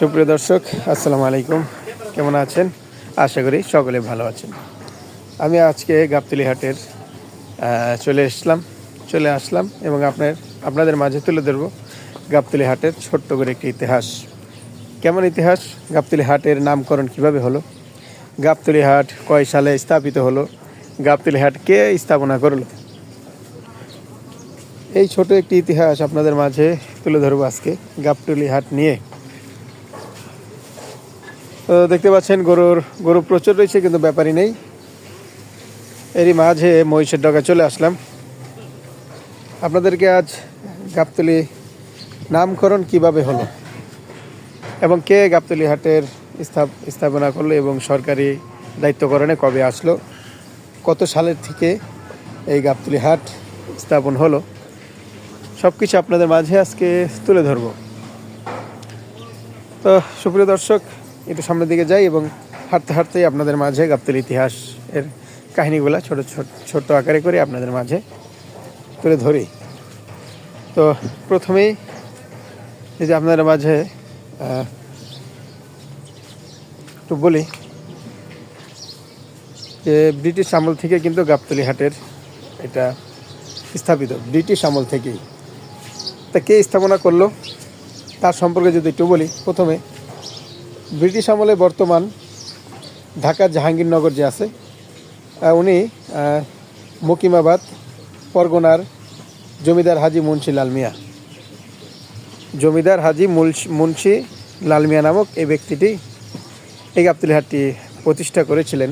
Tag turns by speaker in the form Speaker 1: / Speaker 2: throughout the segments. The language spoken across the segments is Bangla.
Speaker 1: সুপ্রিয় দর্শক, আসসালামু আলাইকুম। কেমন আছেন? আশা করি সকলে ভালো আছেন। আমি আজকে গাবতলী হাটের চলে আসলাম এবং আপনাদের মাঝে তুলে ধরব গাবতলী হাটের ছোট্ট করে একটি ইতিহাস। কেমন ইতিহাস? গাবতলী হাটের নামকরণ কিভাবে হলো, গাবতলী হাট কয় সালে স্থাপিত হলো, গাবতলী হাট কে স্থাপনা করলো, এই ছোট একটি ইতিহাস আপনাদের মাঝে তুলে ধরব আজকে গাবতলী হাট নিয়ে। তো দেখতে পাচ্ছেন গরু প্রচুর রয়েছে, কিন্তু ব্যাপারী নেই। এরই মাঝে মহিষের ডগা চলে আসলাম। আপনাদেরকে আজ গাবতলী নামকরণ কিভাবে হলো এবং কে গাবতলী হাটের স্থাপনা করলো এবং সরকারি দায়িত্বকরণে কবে আসলো, কত সালের থেকে এই গাবতলী হাট স্থাপন হলো, সব কিছু আপনাদের মাঝে আজকে তুলে ধরব। তো সুপ্রিয় দর্শক, একটু সামনের দিকে যাই এবং হাঁটতে হাঁটতেই আপনাদের মাঝে গাবতলী ইতিহাস এর কাহিনিগুলো ছোট্ট আকারে করে আপনাদের মাঝে তুলে ধরি। তো প্রথমেই এই যে আপনাদের মাঝে একটু বলি যে ব্রিটিশ আমল থেকে কিন্তু গাবতলী হাটের এটা স্থাপিত, ব্রিটিশ আমল থেকেই। তা কে স্থাপনা করলো তার সম্পর্কে যদি একটু বলি, প্রথমে ব্রিটিশ আমলে বর্তমান ঢাকার জাহাঙ্গীরনগর যে আছে, উনি মকিমাবাদ পরগনার জমিদার হাজি মুন্সি লাল মিয়া নামক এই ব্যক্তিটি এই গাবতলী হাটটি প্রতিষ্ঠা করেছিলেন।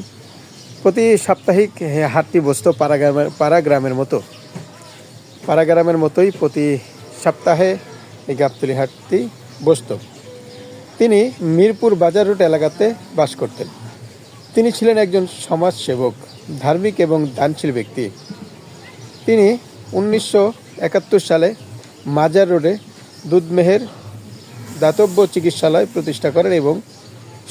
Speaker 1: প্রতি সাপ্তাহিক হাটটি বসত পাড়াগ্রামের মতোই প্রতি সপ্তাহে এই গাবতলী হাটটি বসত। তিনি মিরপুর বাজার রোড এলাকাতে বাস করতেন। তিনি ছিলেন একজন সমাজসেবক, ধার্মিক এবং দানশীল ব্যক্তি। তিনি 1971 সালে মাজার রোডে দুধমেহের দাতব্য চিকিৎসালয় প্রতিষ্ঠা করেন এবং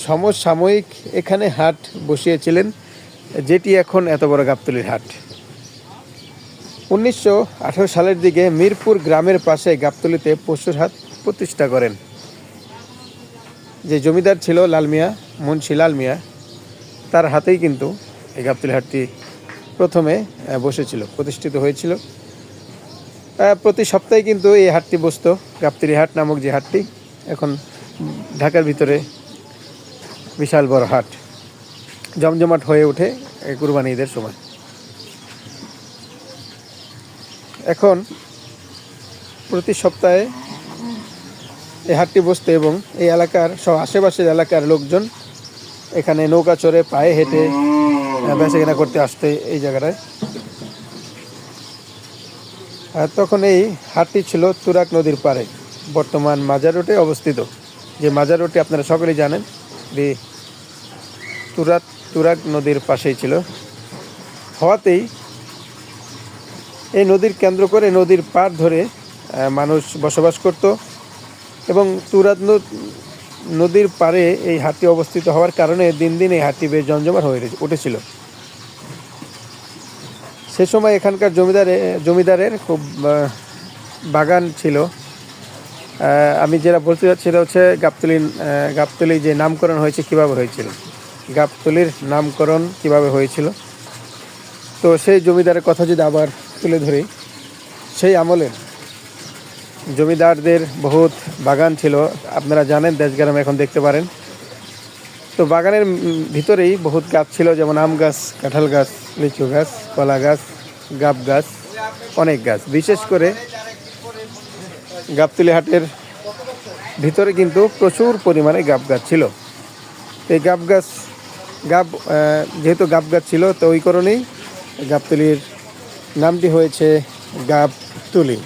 Speaker 1: সমসাময়িক এখানে হাট বসিয়েছিলেন, যেটি এখন এত বড় গাবতলীর হাট। 1918 সালের দিকে মিরপুর গ্রামের পাশে গাবতলীতে পশুর হাট প্রতিষ্ঠা করেন। যে জমিদার ছিল মুন্সি লাল মিয়া, তার হাতেই কিন্তু এই গাবতলী হাটটি প্রথমে প্রতিষ্ঠিত হয়েছিল। প্রতি সপ্তাহে কিন্তু এই হাটটি বসত, গাবতলী হাট নামক যে হাটটি এখন ঢাকার ভিতরে বিশাল বড় হাট, জমজমাট হয়ে ওঠে কুরবানি ঈদের সময়। এখন প্রতি সপ্তাহে এই হাটটি বসত এবং এই এলাকার সব আশেপাশের এলাকার লোকজন এখানে নৌকা চড়ে পায়ে হেঁটে বেচাকেনা করতে আসতে এই জায়গাটায়। তখন এই হাটটি ছিল তুরাগ নদীর পাড়ে, বর্তমান মাজার রোডে অবস্থিত। যে মাজার রোডটি আপনারা সকলেই জানেন, যে তুরাগ নদীর পাশেই ছিল। হওয়াতেই এই নদীর কেন্দ্র করে নদীর পাড় ধরে মানুষ বসবাস করত এবং তুরাগ নদীর পাড়ে এই হাটটি অবস্থিত হওয়ার কারণে দিন দিন এই হাটটি বেশ জমজমাট হয়ে উঠেছিল। সে সময় এখানকার জমিদারের খুব বাগান ছিল। আমি যেটা বলতে চাচ্ছি সেটা হচ্ছে গাবতলী যে নামকরণ হয়েছে কীভাবে হয়েছিল, গাবতলীর নামকরণ কিভাবে হয়েছিল। তো সেই জমিদারের কথা যদি আবার তুলে ধরি, সেই আমলের জমিদারদের বহুত বাগান ছিল, আপনারা জানেন, দেশগ্রামে এখন দেখতে পারেন। তো বাগানের ভিতরেই বহুত গাছ ছিল, যেমন আম গাছ, কাঁঠাল গাছ, লিচু গাছ, কলা গাছ, গাব গাছ, অনেক গাছ। বিশেষ করে গাবতলী হাটের ভিতরে কিন্তু প্রচুর পরিমাণে গাব গাছ ছিল। এই যেহেতু গাব গাছ ছিল, তো ওই কারণেই গাবতলীর নামটি হয়েছে গাবতলী,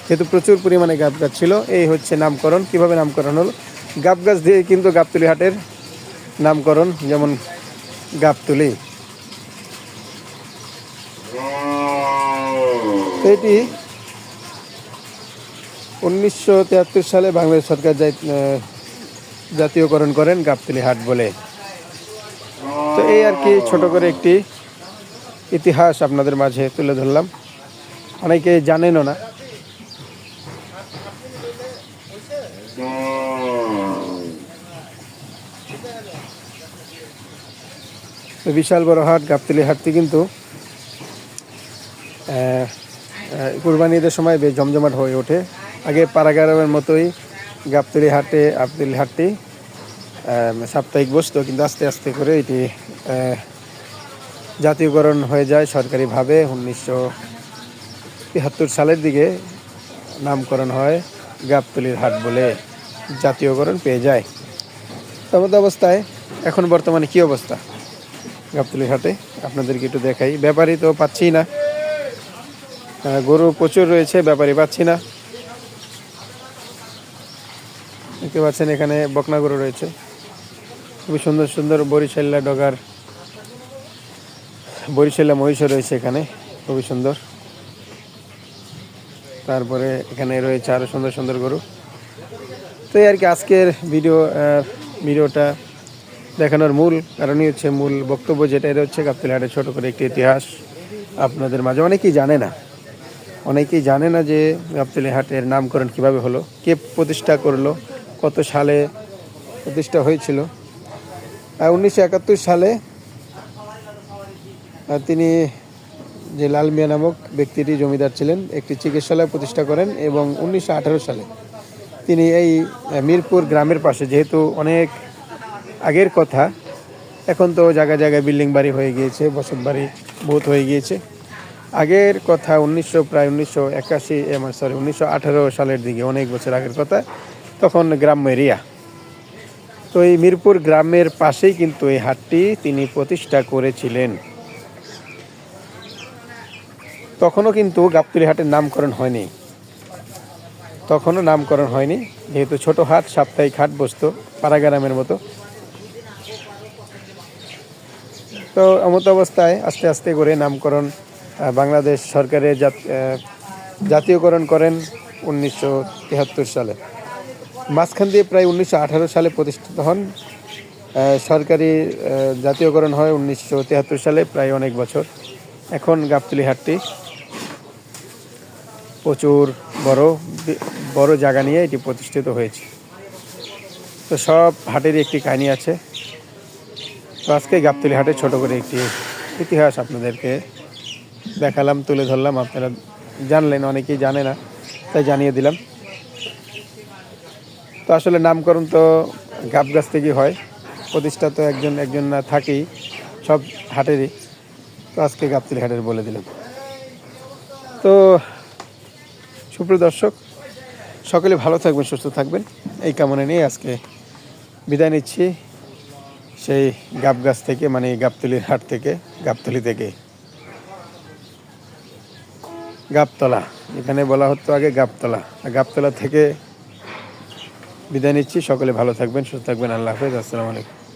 Speaker 1: যেহেতু প্রচুর পরিমাণে গাব গাছ ছিল। এই হচ্ছে নামকরণ। কিভাবে নামকরণ হলো, গাব গাছ দিয়ে কিন্তু গাবতলী হাটের নামকরণ, যেমন গাবতলী। এটি 1973 সালে বাংলাদেশ সরকার জাতীয়করণ করেন গাবতলী হাট বলে। তো এই আর কি ছোট করে একটি ইতিহাস আপনাদের মাঝে তুলে ধরলাম, অনেকে জানেনও না। তো বিশাল বড় হাট, গাবতলী হাটটি কিন্তু কুরবানি ঈদের সময় বেশ জমজমাট হয়ে ওঠে। আগে পাড়াগ্রামের মতোই গাবতলী হাটটি সাপ্তাহিক বসতো, কিন্তু আস্তে আস্তে করে এটি জাতীয়করণ হয়ে যায় সরকারিভাবে। 1973 সালের দিকে নামকরণ হয় গাবতলীর হাট বলে, জাতীয়করণ পেয়ে যায়। তেমন অবস্থায় এখন বর্তমানে কী অবস্থা গাবতলীর হাটে আপনাদেরকে একটু দেখাই। ব্যাপারী তো পাচ্ছি না, গরু প্রচুর রয়েছে, ব্যাপারী পাচ্ছি না। দেখতে পাচ্ছেন এখানে বকনা গরু রয়েছে, খুবই সুন্দর সুন্দর বরিশাল্লা মহিষও রয়েছে এখানে, খুবই সুন্দর। তারপরে এখানে রয়েছে আরও সুন্দর সুন্দর গরু। তো এই আর কি আজকের ভিডিওটা দেখানোর মূল কারণই হচ্ছে, মূল বক্তব্য যেটা, এটা হচ্ছে গাবতলী হাটের ছোটো করে একটি ইতিহাস আপনাদের মাঝে। অনেকেই জানে না যে গাবতলী হাটের নামকরণ কিভাবে হলো, কে প্রতিষ্ঠা করলো, কত সালে প্রতিষ্ঠা হয়েছিল। 1971 সালে তিনি, যে লাল মিয়া নামক ব্যক্তিটি জমিদার ছিলেন, একটি চিকিৎসালয় প্রতিষ্ঠা করেন এবং 1918 সালে তিনি এই মিরপুর গ্রামের পাশে, যেহেতু অনেক আগের কথা, এখন তো জায়গায় জায়গায় বিল্ডিং বাড়ি হয়ে গিয়েছে, বসত বাড়ি বহুত হয়ে গিয়েছে। আগের কথা 1918 সালের দিকে, অনেক বছর আগের কথা, তখন গ্রাম্য এরিয়া। তো এই মিরপুর গ্রামের পাশেই কিন্তু এই হাটটি তিনি প্রতিষ্ঠা করেছিলেন। তখনও কিন্তু গাবতলী হাটের নামকরণ হয়নি, যেহেতু ছোট হাট, সাপ্তাহিক হাট বসতো পাড়াগ্রামের মতো। তো এমত অবস্থায় আস্তে আস্তে করে নামকরণ, বাংলাদেশ সরকারের জাতীয়করণ করেন 1973 সালে। মাঝখান দিয়ে প্রায় 1918 সালে প্রতিষ্ঠিত হন। সরকারি জাতীয়করণ হয় 1973 সালে, প্রায় অনেক বছর। এখন গাবতলী হাটটি প্রচুর বড় জায়গা নিয়ে এটি প্রতিষ্ঠিত হয়েছে। তো সব হাটেরই একটি কাহিনী আছে। তো আজকে গাবতলী হাটের ছোট করে একটি ইতিহাস আপনাদেরকে দেখালাম, তুলে ধরলাম। আপনারা জানলেন, অনেকেই জানে না, তাই জানিয়ে দিলাম। তো আসলে নামকরণ তো গাব গাছ থেকেই হয়, প্রতিষ্ঠা তো একজন না থাকেই সব হাটেরই। তো আজকে গাবতলী হাটের বলে দিলাম। তো সুপ্রিয় দর্শক, সকলে ভালো থাকবেন, সুস্থ থাকবেন, এই কামনা নিয়ে আজকে বিদায় নিচ্ছি সেই গাবগাছ থেকে, মানে গাবতলীর হাট থেকে, গাবতলী থেকে গাবতলা, এখানে বলা হতো আগে গাবতলা থেকে বিদায় নিচ্ছি। সকলে ভালো থাকবেন, সুস্থ থাকবেন। আল্লাহ হাফেজ, আসসালামু আলাইকুম।